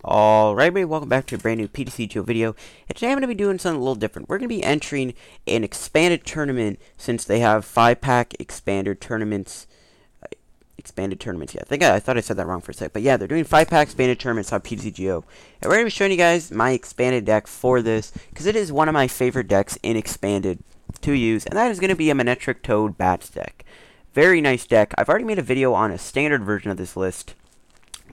Alright everybody, welcome back to a brand new PTCGO video, and today I'm going to be doing something a little different. We're going to be entering an expanded tournament, since they have 5-pack expanded tournaments, yeah, I thought I said that wrong for a sec, but yeah, they're doing 5-pack expanded tournaments on PTCGO, and we're going to be showing you guys my expanded deck for this, because it is one of my favorite decks in expanded to use, and that is going to be a Manectric Toad Bats deck. Very nice deck. I've already made a video on a standard version of this list,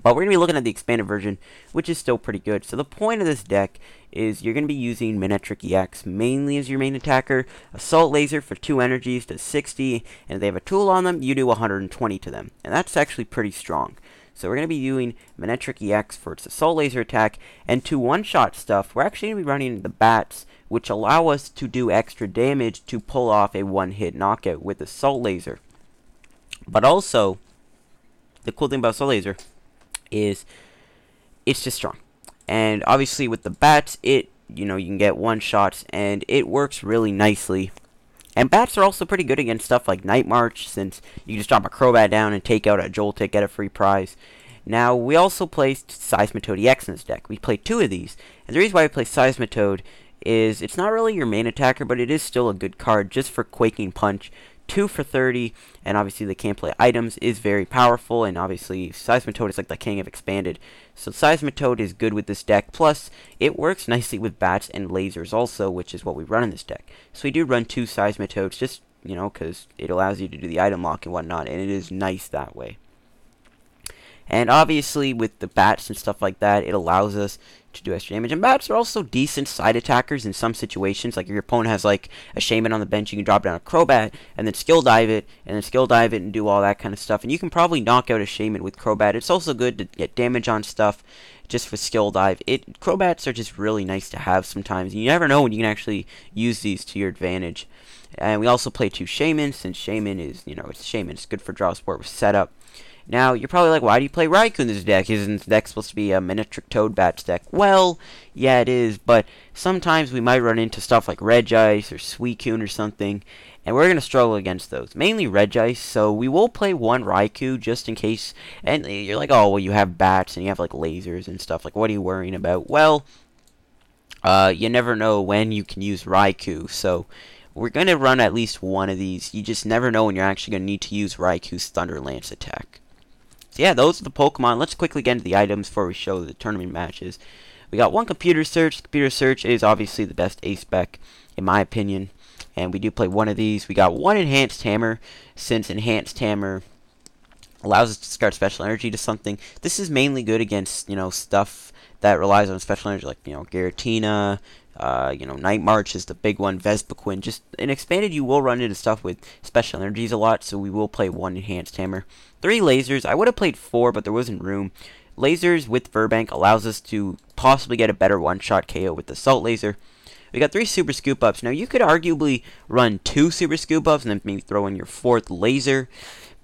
but we're going to be looking at the expanded version, which is still pretty good. So the point of this deck is you're going to be using Manectric EX mainly as your main attacker. Assault Laser for 2 energies does 60, and if they have a tool on them, you do 120 to them. And that's actually pretty strong. So we're going to be using Manectric EX for its Assault Laser attack, and to one-shot stuff, we're actually going to be running the Bats, which allow us to do extra damage to pull off a one-hit knockout with Assault Laser. But also, the cool thing about Assault Laser is it's just strong, and obviously with the bats, you can get one shots and it works really nicely. And bats are also pretty good against stuff like Night March, since you just drop a Crobat down and take out a Joltik, get a free prize. Now we also placed Seismitoad EX in this deck. We played 2 of these, and the reason why we play Seismitoad is it's not really your main attacker, but it is still a good card just for Quaking Punch. 2 for 30, and obviously the can't play items is very powerful, and obviously Seismitoad is like the king of expanded. So Seismitoad is good with this deck, plus it works nicely with bats and lasers also, which is what we run in this deck. So we do run 2 Seismitoads, just, because it allows you to do the item lock and whatnot, and it is nice that way. And obviously with the bats and stuff like that, it allows us to do extra damage. And bats are also decent side attackers in some situations. Like if your opponent has like a shaman on the bench, you can drop down a Crobat and then skill dive it, and do all that kind of stuff. And you can probably knock out a shaman with Crobat. It's also good to get damage on stuff just for skill dive. Crobats are just really nice to have sometimes. You never know when you can actually use these to your advantage. And we also play 2 shamans, since shaman is, it's shaman. It's good for draw support with setup. Now, you're probably like, why do you play Raikou in this deck? Isn't this deck supposed to be a Manectric Toad Bats deck? Well, yeah, it is, but sometimes we might run into stuff like Regice or Suicune or something, and we're going to struggle against those. Mainly Regice, so we will play 1 Raikou just in case. And you're like, oh, well, you have bats and you have like lasers and stuff. Like, what are you worrying about? Well, you never know when you can use Raikou, so we're going to run at least 1 of these. You just never know when you're actually going to need to use Raikou's Thunder Lance attack. So yeah, those are the Pokemon. Let's quickly get into the items before we show the tournament matches. We got 1 Computer Search. Computer Search is obviously the best A-Spec, in my opinion. And we do play 1 of these. We got 1 Enhanced Hammer, since Enhanced Hammer allows us to discard Special Energy to something. This is mainly good against, stuff that relies on Special Energy, like, Giratina, Night March is the big one, Vespiquen. Just in expanded, you will run into stuff with special energies a lot, so we will play 1 Enhanced Hammer. 3 lasers. I would have played 4, but there wasn't room. Lasers with Verbank allows us to possibly get a better one-shot KO with the Assault Laser. We got 3 Super Scoop Ups. Now, you could arguably run 2 Super Scoop Ups and then maybe throw in your 4th laser,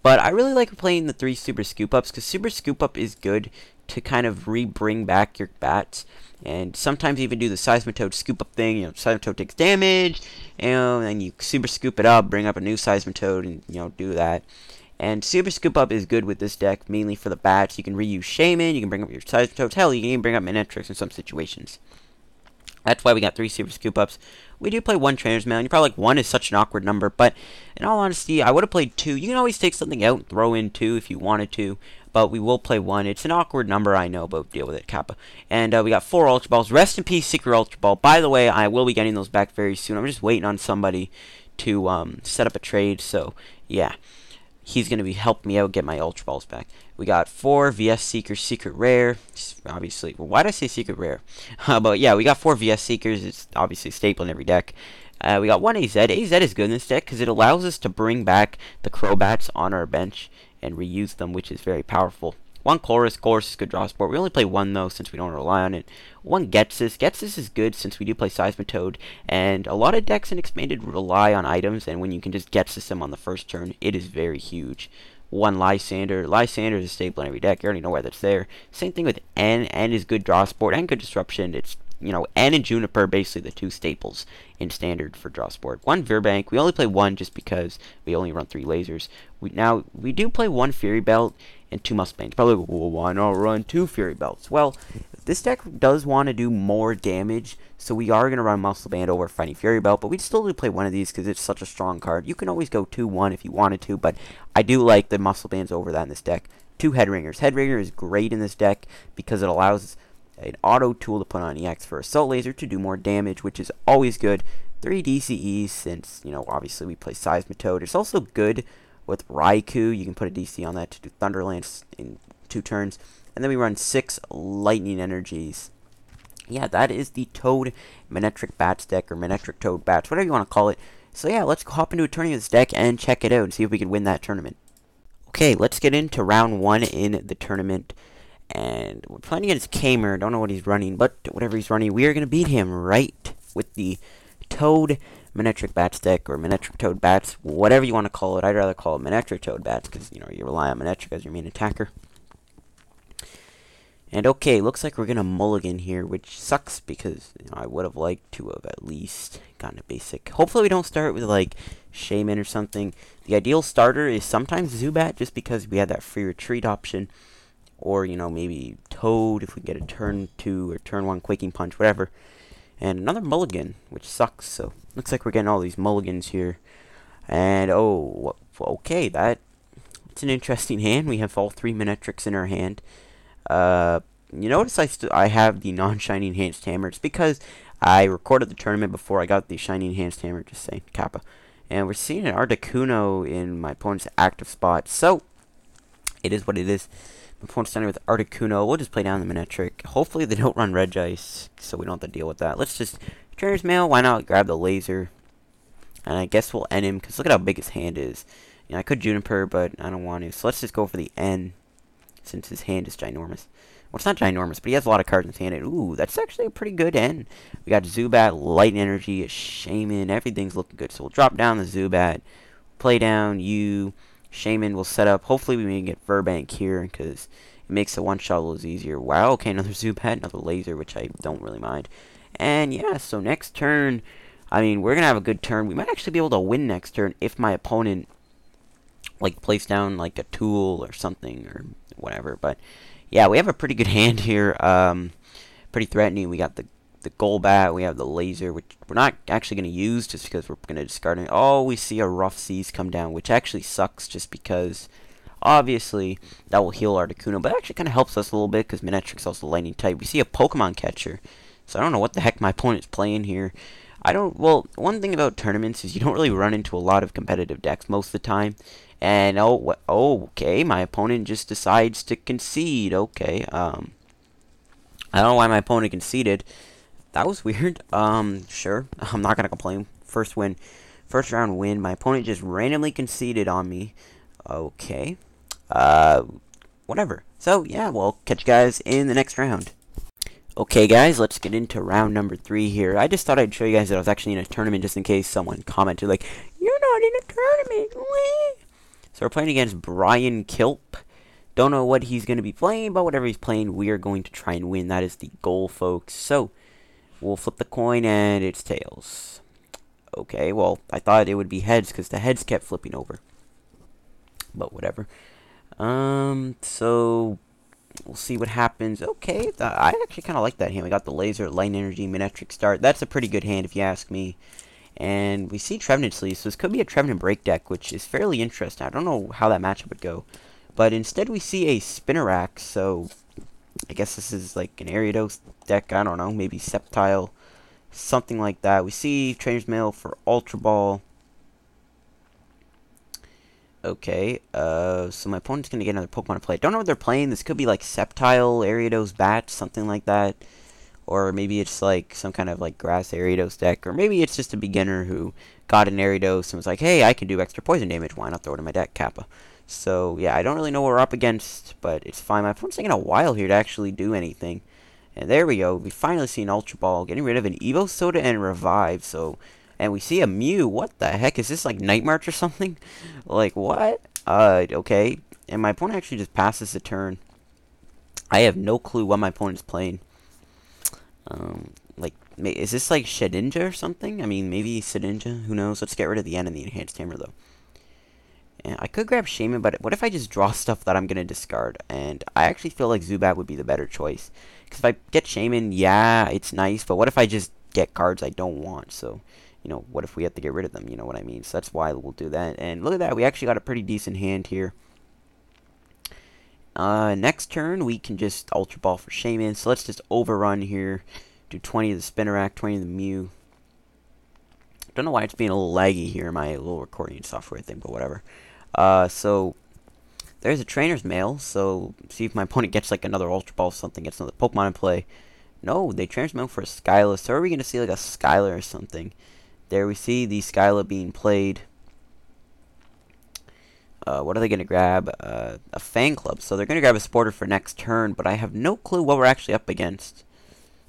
but I really like playing the 3 Super Scoop Ups because Super Scoop Up is good to kind of bring back your bats, and sometimes even do the Seismitoad scoop up thing. Seismitoad takes damage, and then you super scoop it up, bring up a new Seismitoad, and do that. And super scoop up is good with this deck, mainly for the bats. You can reuse Shaman, you can bring up your Seismitoads, hell, you can even bring up Manectrics in some situations. That's why we got 3 Super Scoop Ups. We do play 1 Trainer's Mail, and you're probably like, 1 is such an awkward number, but in all honesty, I would have played 2. You can always take something out and throw in 2 if you wanted to, but we will play 1. It's an awkward number, I know, but deal with it, Kappa. And we got 4 Ultra Balls. Rest in peace, Secret Ultra Ball. By the way, I will be getting those back very soon. I'm just waiting on somebody to set up a trade, so yeah. He's going to be helping me out get my Ultra Balls back. We got 4 VS Seekers Secret Rare. Obviously, well, why did I say Secret Rare? But yeah, we got 4 VS Seekers. It's obviously a staple in every deck. We got 1 AZ. AZ is good in this deck because it allows us to bring back the Crobats on our bench and reuse them, which is very powerful. 1 Chorus. Chorus is good draw support. We only play 1 though, since we don't rely on it. 1 Getsis. Getsis is good since we do play Seismitoad, and a lot of decks in Expanded rely on items, and when you can just Getsis them on the first turn, it is very huge. 1 Lysander. Lysander is a staple in every deck. You already know why that's there. Same thing with N. N is good draw support and good disruption. It's N and Juniper basically the 2 staples in standard for draw support. 1 Verbank. We only play 1 just because we only run 3 lasers. We do play 1 Fury Belt and 2 Muscle Bangs. Probably, well, why not run 2 Fury Belts? Well, this deck does want to do more damage, so we are going to run Muscle Band over Fighting Fury Belt, but we'd still do play one of these because it's such a strong card. You can always go 2-1 if you wanted to, but I do like the Muscle Bands over that in this deck. 2 Headringers. Headringer is great in this deck because it allows an auto tool to put on EX for Assault Laser to do more damage, which is always good. 3 DCEs since, you know, obviously we play Seismitoad. It's also good with Raikou. You can put a DC on that to do Thunderlance in 2 turns. And then we run 6 Lightning Energies. Yeah, that is the Toad Manectric Bats deck, or Manectric Toad Bats, whatever you want to call it. So yeah, let's hop into a tourney with this deck and check it out and see if we can win that tournament. Okay, let's get into round 1 in the tournament. And we're playing against Kamer. Don't know what he's running, but whatever he's running, we are going to beat him right with the Toad Manectric Bats deck, or Manectric Toad Bats, whatever you want to call it. I'd rather call it Manectric Toad Bats because, you know, you rely on Manectric as your main attacker. And okay, looks like we're going to mulligan here, which sucks because, you know, I would have liked to have at least gotten a basic. Hopefully we don't start with, like, Shaman or something. The ideal starter is sometimes Zubat, just because we had that free retreat option. Or, you know, maybe Toad if we get a turn 2 or turn 1 Quaking Punch, whatever. And another mulligan, which sucks. So, looks like we're getting all these mulligans here. And, oh, okay, it's an interesting hand. We have all 3 Manectrics in our hand. You notice I have the non-shiny enhanced hammer. It's because I recorded the tournament before I got the shiny enhanced hammer, just saying, Kappa. And we're seeing an Articuno in my opponent's active spot. So, it is what it is. My opponent's starting with Articuno. We'll just play down the Manectric. Hopefully they don't run Regice, so we don't have to deal with that. Let's just Trainer's Mail. Why not grab the laser? And I guess we'll end him, because look at how big his hand is. You know, I could Juniper, but I don't want to. So let's just go for the N, since his hand is ginormous. Well, it's not ginormous, but he has a lot of cards in his hand. And, ooh, that's actually a pretty good N. We got Zubat, Light Energy, a Shaman. Everything's looking good. So we'll drop down the Zubat, play down you. Shaman will set up. Hopefully we may get Verbank here, because it makes the one-shot a little easier. Wow, okay, another Zubat, another Laser, which I don't really mind. And yeah, so next turn, I mean, we're going to have a good turn. We might actually be able to win next turn if my opponent, like, plays down, like, a tool or something, or whatever. But yeah, we have a pretty good hand here. Pretty threatening. We got the Golbat, we have the Laser, which we're not actually going to use just because we're going to discard it. Oh, we see a Rough Seas come down, which actually sucks just because, obviously, that will heal Articuno, but it actually kind of helps us a little bit because Manectric's also lightning type. We see a Pokemon catcher, so I don't know what the heck my opponent's playing here. Well, one thing about tournaments is you don't really run into a lot of competitive decks most of the time. And, okay, my opponent just decides to concede. Okay, I don't know why my opponent conceded. That was weird. Sure. I'm not gonna complain. First round win. My opponent just randomly conceded on me. Okay. Whatever. So, yeah, we'll catch you guys in the next round. Okay, guys, let's get into round number 3 here. I just thought I'd show you guys that I was actually in a tournament just in case someone commented, like, you're not in a tournament. So we're playing against Brian Kilp. Don't know what he's going to be playing, but whatever he's playing, we are going to try and win. That is the goal, folks. So, we'll flip the coin, and it's tails. Okay, well, I thought it would be heads, because the heads kept flipping over. But whatever. So, we'll see what happens. Okay, I actually kind of like that hand. We got the Laser, Light Energy, Manectric Start. That's a pretty good hand, if you ask me. And we see Trevenant Sleeve, so this could be a Trevenant Break deck, which is fairly interesting. I don't know how that matchup would go. But instead we see a Spinnerack, so I guess this is like an Ariados deck, I don't know, maybe Sceptile, something like that. We see Trainer's Mail for Ultra Ball. Okay, so my opponent's going to get another Pokemon to play. Don't know what they're playing. This could be like Sceptile, Ariados Bat, something like that. Or maybe it's like some kind of like Grass Ariados deck. Or maybe it's just a beginner who got an Ariados and was like, hey, I can do extra poison damage. Why not throw it in my deck, Kappa? So, yeah, I don't really know what we're up against, but it's fine. My opponent's taking a while here to actually do anything. And there we go. We finally see an Ultra Ball, getting rid of an Evo Soda and Revive. So, and we see a Mew. What the heck? Is this like Night March or something? Like, what? Okay. And my opponent actually just passes the turn. I have no clue what my opponent's playing. Like, is this like Shedinja or something? I mean, maybe Shedinja. Who knows? Let's get rid of the N and the Enhanced Hammer, though. And I could grab Shaman, but what if I just draw stuff that I'm going to discard? And I actually feel like Zubat would be the better choice. Because if I get Shaman, yeah, it's nice. But what if I just get cards I don't want? So, you know, what if we have to get rid of them? You know what I mean? So that's why we'll do that. And look at that. We actually got a pretty decent hand here. Next turn, we can just Ultra Ball for Shaman. So let's just overrun here. Do 20 of the Spinarak, 20 of the Mew. Don't know why it's being a little laggy here in my little recording software thing, but whatever. So there's a trainer's mail. So see if my opponent gets like another Ultra Ball or something, gets another Pokemon in play. No, they trainer's mail for a Skyla. So are we gonna see like a Skyla or something? There we see the Skyla being played. What are they gonna grab? A Fang Club. So they're gonna grab a Sporter for next turn, but I have no clue what we're actually up against.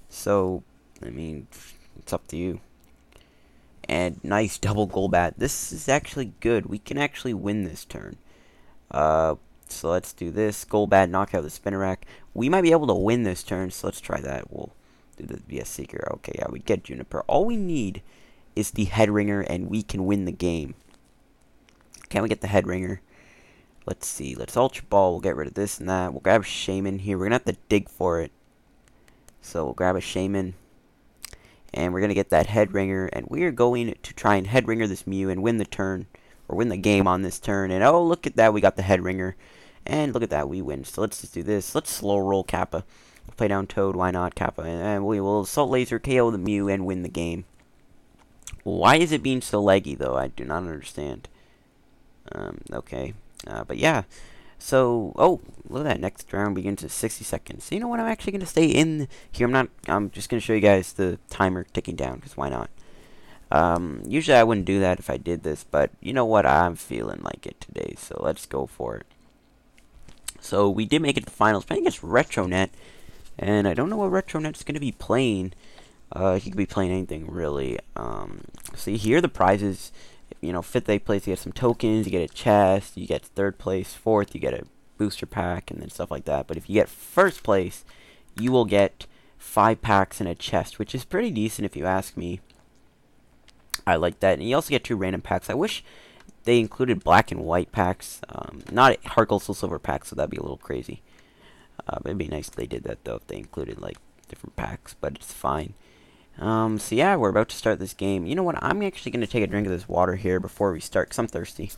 So I mean, it's up to you. And nice double Golbat. This is actually good. We can actually win this turn. So let's do this. Golbat, knock out the Spinarak. We might be able to win this turn, so let's try that. We'll do the VS Seeker. Okay, yeah, we get Juniper. All we need is the Head Ringer, and we can win the game. Can we get the Head Ringer? Let's see. Let's Ultra Ball. We'll get rid of this and that. We'll grab Shaman here. We're going to have to dig for it. So we'll grab a Shaman. And we're going to get that Head Ringer, and we are going to try and Head Ringer this Mew and win the turn, or win the game on this turn. And oh, look at that, we got the Head Ringer, and look at that, we win. So let's just do this. Let's slow roll Kappa. We'll play down Toad, why not Kappa? And we will Assault Laser, KO the Mew, and win the game. Why is it being so laggy, though? I do not understand. Okay, but yeah. So, oh, look at that. Next round begins in 60 seconds. So, you know what? I'm actually going to stay in here. I'm just going to show you guys the timer ticking down, because why not? Usually I wouldn't do that if I did this, but you know what? I'm feeling like it today, so let's go for it. So, we did make it to the finals, playing against RetroNet, and I don't know what RetroNet's going to be playing. He could be playing anything, really. See, here are the prizes. You know, 5th, 8th place, you get some tokens, you get a chest, you get 3rd place, 4th, you get a booster pack, and then stuff like that. But if you get 1st place, you will get 5 packs and a chest, which is pretty decent if you ask me. I like that. And you also get 2 random packs. I wish they included black and white packs, not Heart Gold, Soul Silver packs, so that'd be a little crazy. But it'd be nice if they did that, though, if they included, like, different packs, but it's fine. So yeah, we're about to start this game. You know what? I'm actually going to take a drink of this water here before we start, because I'm thirsty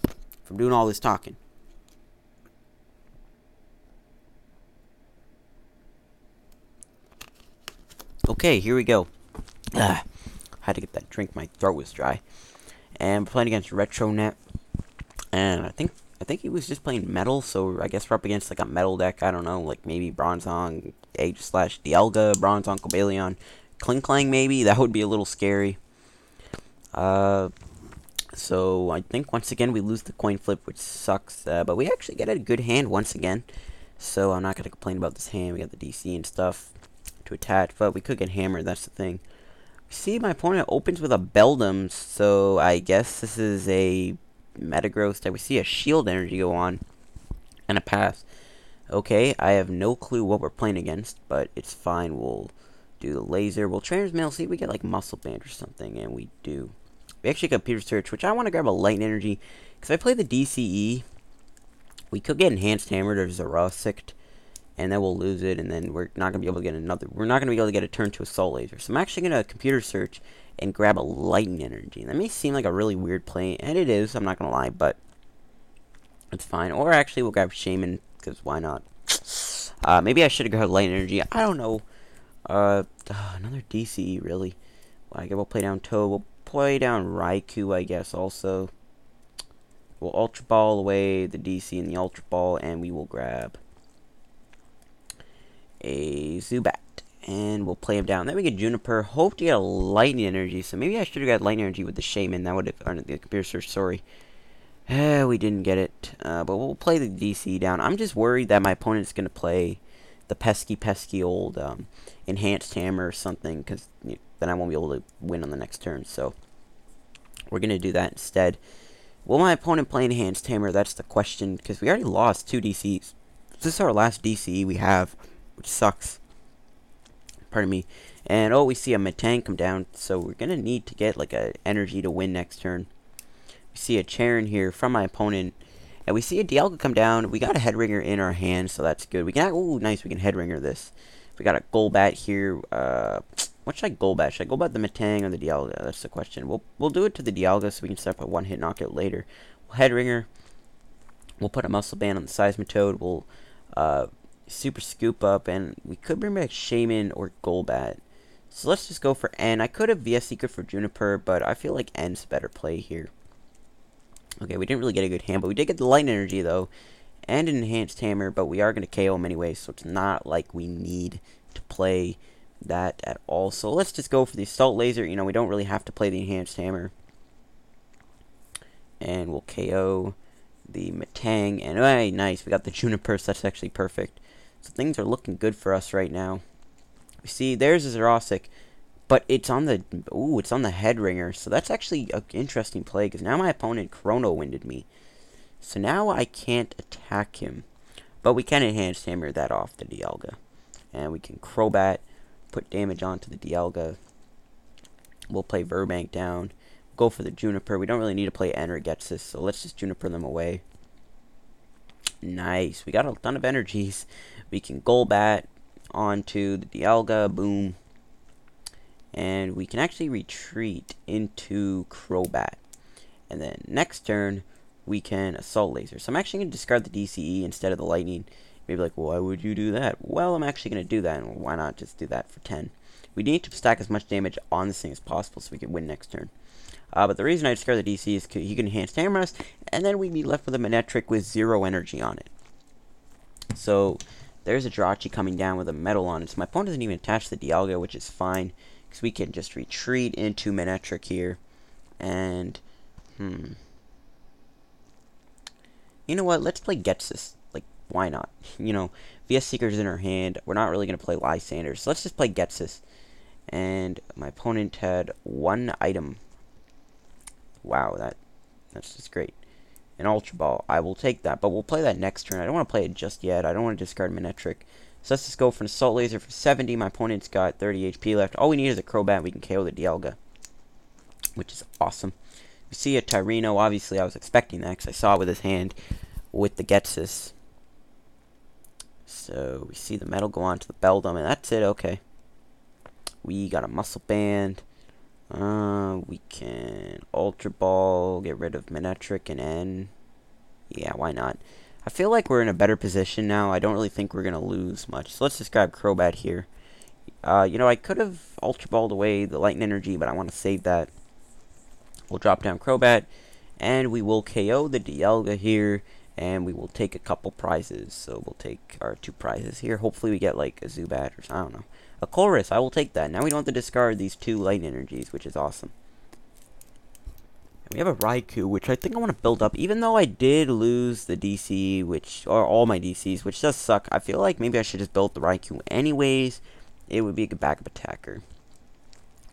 from doing all this talking. Okay, here we go. Had to get that drink. My throat was dry. And we're playing against RetroNet. And I think he was just playing Metal, so I guess we're up against like a Metal deck. I don't know, like maybe Bronzong, Dialga, Bronzong, Cobalion. Klinklang maybe, that would be a little scary. So I think once again we lose the coin flip, which sucks, but we actually get a good hand once again, so I'm not going to complain about this hand. We got the DC and stuff to attach, but we could get hammered, that's the thing. See, my opponent opens with a Beldum, so I guess this is a Metagross type. We see a Shield Energy go on, and a pass. Okay, I have no clue what we're playing against, but it's fine. We'll do the laser. We'll Trainer's Mail, see if we get like Muscle Band or something, and we do. We actually got Computer Search, which I want to grab a Light Energy, because if I play the DCE, we could get Enhanced Hammered or Zerosict, and then we'll lose it, and then we're not going to be able to get another, we're not going to be able to get a turn to Assault Laser. So I'm actually going to Computer Search and grab a Lightning Energy. That may seem like a really weird play, and it is, I'm not going to lie, but it's fine. Or actually we'll grab Shaman, because why not? Maybe I should have grabbed Light Energy, I don't know. Another DCE, really. Well, I guess we'll play down Toad. We'll play down Raikou, I guess, also. We'll Ultra Ball away the DC and the Ultra Ball, and we will grab a Zubat. And we'll play him down. Then we get Juniper. Hope to get a Lightning Energy. So maybe I should have got Lightning Energy with the Shaman. That would have earned the Computer Search, sorry. We didn't get it. But we'll play the DC down. I'm just worried that my opponent's going to play the pesky old Enhanced Hammer or something, because then I won't be able to win on the next turn. So we're going to do that instead. Will my opponent play Enhanced Hammer? That's the question, because we already lost 2 DCs. This is our last DCE we have, which sucks. Pardon me. And oh, we see a Metang come down, so we're going to need to get like a energy to win next turn. We see a Charon here from my opponent, And we see a Dialga come down. We got a Headringer in our hand, so that's good. We can, ooh, nice, we can Headringer this. We got a Golbat here. What should I Golbat? Should I Golbat the Metang or the Dialga? That's the question. We'll do it to the Dialga so we can set up a one-hit knockout later. We'll Headringer. We'll put a Muscle Band on the Seismitoad. We'll Super Scoop up, and we could bring back Shaman or Golbat. So let's just go for N. I could have VS Secret for Juniper, but I feel like N's a better play here. Okay, we didn't really get a good hand, but we did get the Light Energy, though, and an Enhanced Hammer, but we are going to KO him anyway, so it's not like we need to play that at all. So let's just go for the Assault Laser. You know, we don't really have to play the Enhanced Hammer. And we'll KO the Metang, and hey, nice, we got the Juniper, so that's actually perfect. So things are looking good for us right now. We see there's a Zerosic, but it's on the Headringer, so that's actually an interesting play because now my opponent Chrono Winded me, so now I can't attack him, but we can Enhanced Hammer that off the Dialga, and we can Crobat, put damage onto the Dialga. We'll play Verbank down, go for the Juniper. We don't really need to play N or Getsis, so let's just Juniper them away. Nice, we got a ton of energies. We can Golbat onto the Dialga, boom, and we can actually retreat into Crobat, and then next turn we can Assault Laser. So I'm actually going to discard the DCE instead of the Lightning. Maybe like, why would you do that? Well, I'm actually going to do that, and why not just do that for 10? We need to stack as much damage on this thing as possible so we can win next turn. But the reason I discard the DC is because he can Enhance Hammer us, and then we'd be left with a Manectric with 0 energy on it. So there's a Jirachi coming down with a Metal on it. So my opponent doesn't even attach the Dialga, which is fine, because we can just retreat into Manectric here. And, you know what? Let's play Getsis. Like, why not? You know, VS Seeker's in our hand. We're not really going to play Lysander. So let's just play Getsis. And my opponent had 1 item. Wow, that's just great. An Ultra Ball. I will take that, but we'll play that next turn. I don't want to play it just yet. I don't want to discard Manectric. So let's just go for an Assault Laser for 70. My opponent's got 30 HP left. All we need is a Crobat. We can KO the Dialga, which is awesome. We see a Tyreno. Obviously, I was expecting that because I saw it with his hand with the Getsis. So we see the Metal go on to the Beldum, and that's it. Okay. We got a Muscle Band. We can Ultra Ball, get rid of Manectric and N. Yeah, why not? I feel like we're in a better position now. I don't really think we're going to lose much. So let's just grab Crobat here. You know, I could have Ultra Balled away the Lightning Energy, but I want to save that. We'll drop down Crobat, and we will KO the Dialga here, and we will take a couple prizes. So we'll take our 2 prizes here. Hopefully we get like a Zubat or I don't know. A Chorus, I will take that. Now we don't have to discard these 2 Lightning Energies, which is awesome. And we have a Raikou, which I think I want to build up. Even though I did lose the DC, or all my DCs, which does suck. I feel like maybe I should just build the Raikou anyways. It would be a good backup attacker.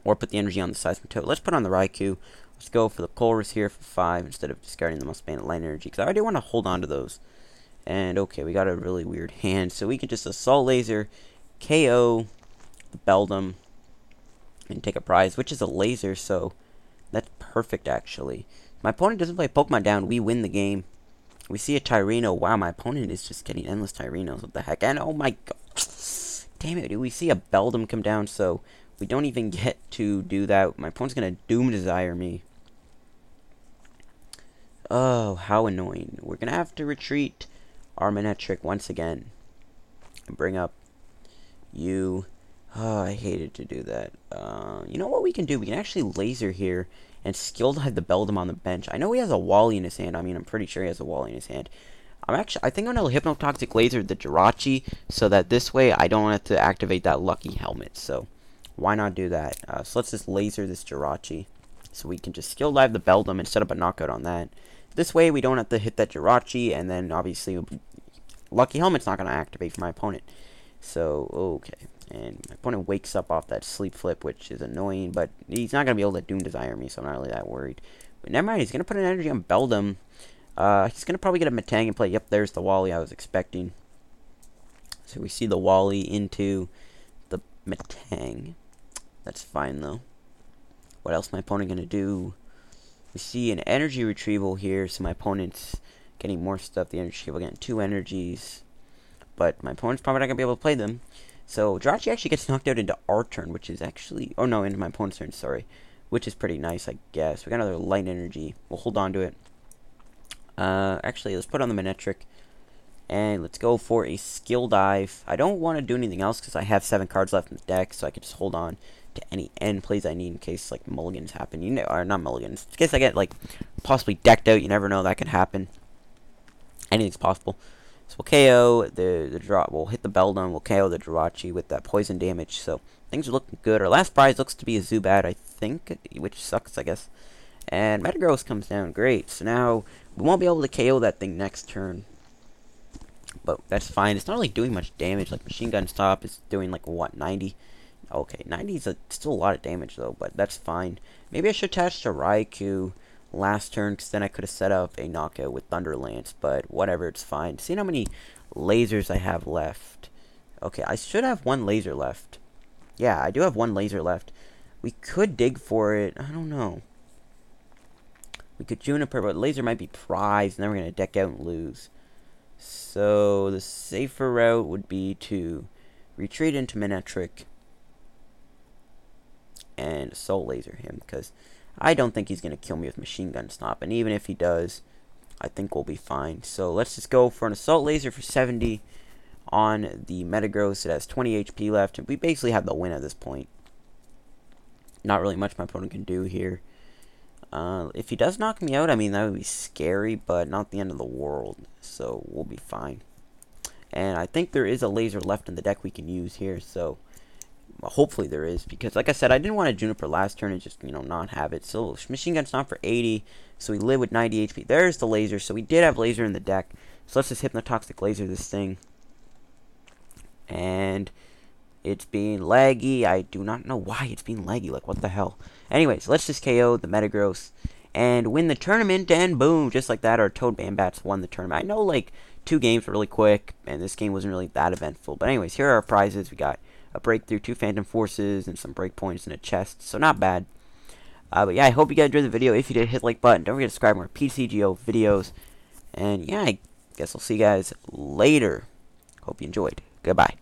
Or put the energy on the Seismitoad. Let's put on the Raikou. Let's go for the Chorus here for 5 instead of discarding the Muscle Band and Lightning Energy, because I already want to hold on to those. And okay, we got a really weird hand. So we can just Assault Laser, KO the Beldum, and take a prize, which is a laser, so that's perfect actually. My opponent doesn't play Pokemon down, we win the game. We see a Tyreno. Wow, my opponent is just getting endless Tyrenos. What the heck? And oh my god. Damn it, we see a Beldum come down, so we don't even get to do that. My opponent's gonna Doom Desire me. Oh, how annoying. We're gonna have to retreat our Manectric once again. And bring up you. Oh, I hated to do that. You know what we can do? We can actually laser here and skill dive the Beldum on the bench. I know he has a Wally in his hand. I mean, I'm pretty sure he has a Wally in his hand. I think I'm gonna Hypnotoxic Laser the Jirachi so that this way I don't have to activate that Lucky Helmet. So why not do that? So let's just laser this Jirachi so we can just skill dive the Beldum and set up a knockout on that. This way we don't have to hit that Jirachi, and then obviously Lucky Helmet's not gonna activate for my opponent. So okay. And my opponent wakes up off that Sleep Flip, which is annoying, but he's not going to be able to Doom Desire me, so I'm not really that worried. But never mind, he's going to put an energy on Beldum. He's going to probably get a Metang and play. Yep, there's the Wally I was expecting. So we see the Wally into the Metang. That's fine, though. What else is my opponent going to do? We see an energy retrieval here, so my opponent's getting more stuff. The energy cable getting 2 energies. But my opponent's probably not going to be able to play them. So Jirachi actually gets knocked out into our turn, which is actually... Oh, no, into my opponent's turn, sorry. Which is pretty nice, I guess. We got another light energy. We'll hold on to it. Actually, let's put on the Manectric. And let's go for a skill dive. I don't want to do anything else because I have 7 cards left in the deck, so I can just hold on to any end plays I need in case, like, mulligans happen. You know, or not mulligans. In case I get, like, possibly decked out. You never know. That can happen. Anything's possible. So we'll KO the draw. We'll hit the Beldum. We'll KO the Jirachi with that poison damage. So things are looking good. Our last prize looks to be a Zubat, I think, which sucks, I guess. And Metagross comes down. Great. So now we won't be able to KO that thing next turn. But that's fine. It's not really doing much damage. Like, Machine Gun Stop is doing, like, what, 90? Okay, 90 is still a lot of damage, though, but that's fine. Maybe I should attach to Raikou last turn, because then I could have set up a knockout with Thunder Lance, but whatever, it's fine. See how many lasers I have left. Okay, I should have 1 laser left. Yeah, I do have 1 laser left. We could dig for it. I don't know. We could Juniper, but laser might be prized, and then we're going to deck out and lose. So the safer route would be to retreat into Manectric and Assault Laser him, because I don't think he's going to kill me with Machine Gun Stop, and even if he does, I think we'll be fine. So let's just go for an Assault Laser for 70 on the Metagross. It has 20 HP left, and we basically have the win at this point. Not really much my opponent can do here. If he does knock me out, I mean, that would be scary, but not the end of the world, so we'll be fine. And I think there is a laser left in the deck we can use here, so hopefully there is, because like I said, I didn't want to Juniper last turn and just, you know, not have it. So Machine Gun's not for 80, so we live with 90 HP. There's the laser, so we did have laser in the deck. So let's just Hypnotoxic Laser this thing. And it's being laggy. I do not know why it's being laggy. Like, what the hell? Anyways, let's just KO the Metagross and win the tournament, and boom, just like that, our Toad Bambats won the tournament. I know, like, 2 games were really quick, and this game wasn't really that eventful. But anyways, here are our prizes. We got a Breakthrough, 2 Phantom Forces, and some Breakpoints and a chest, so not bad. But yeah, I hope you guys enjoyed the video. If you did, hit the like button. Don't forget to subscribe for more PTCGO videos. And yeah, I guess I'll see you guys later. Hope you enjoyed. Goodbye.